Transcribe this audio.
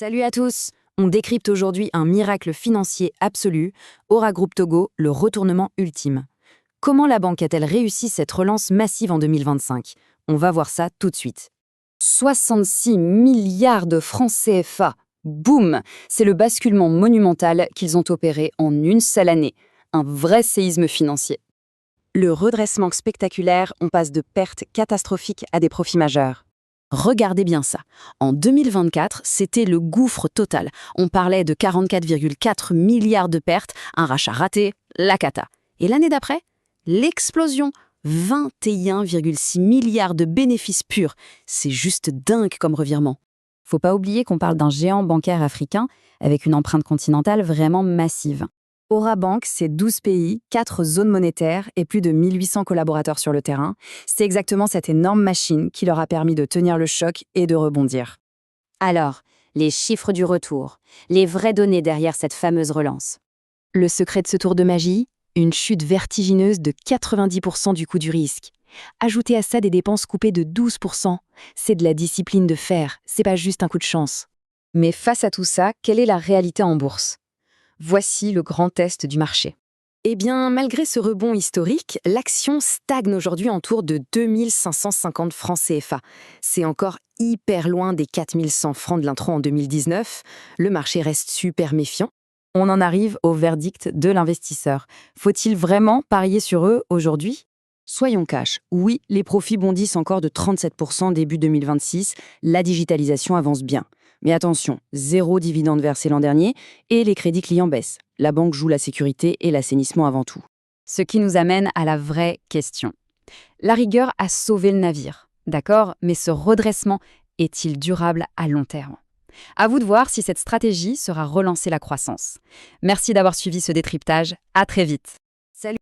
Salut à tous! On décrypte aujourd'hui un miracle financier absolu, Aura Group Togo, le retournement ultime. Comment la banque a-t-elle réussi cette relance massive en 2025? On va voir ça tout de suite. 66 milliards de francs CFA. Boum! C'est le basculement monumental qu'ils ont opéré en une seule année. Un vrai séisme financier. Le redressement spectaculaire, on passe de pertes catastrophiques à des profits majeurs. Regardez bien ça. En 2024, c'était le gouffre total. On parlait de 44,4 milliards de pertes, un rachat raté, la cata. Et l'année d'après, l'explosion. 21,6 milliards de bénéfices purs. C'est juste dingue comme revirement. Faut pas oublier qu'on parle d'un géant bancaire africain avec une empreinte continentale vraiment massive. Aura Bank, c'est 12 pays, 4 zones monétaires et plus de 1800 collaborateurs sur le terrain. C'est exactement cette énorme machine qui leur a permis de tenir le choc et de rebondir. Alors, les chiffres du retour, les vraies données derrière cette fameuse relance. Le secret de ce tour de magie? Une chute vertigineuse de 90% du coût du risque. Ajoutez à ça des dépenses coupées de 12%. C'est de la discipline de fer, c'est pas juste un coup de chance. Mais face à tout ça, quelle est la réalité en bourse? Voici le grand test du marché. Eh bien, malgré ce rebond historique, l'action stagne aujourd'hui autour de 2550 francs CFA. C'est encore hyper loin des 4100 francs de l'intro en 2019. Le marché reste super méfiant. On en arrive au verdict de l'investisseur. Faut-il vraiment parier sur eux aujourd'hui? Soyons cash, oui, les profits bondissent encore de 37% début 2026, la digitalisation avance bien. Mais attention, 0 dividende versé l'an dernier et les crédits clients baissent. La banque joue la sécurité et l'assainissement avant tout. Ce qui nous amène à la vraie question. La rigueur a sauvé le navire, d'accord, mais ce redressement est-il durable à long terme? À vous de voir si cette stratégie sera relancer la croissance. Merci d'avoir suivi ce décryptage, à très vite. Salut!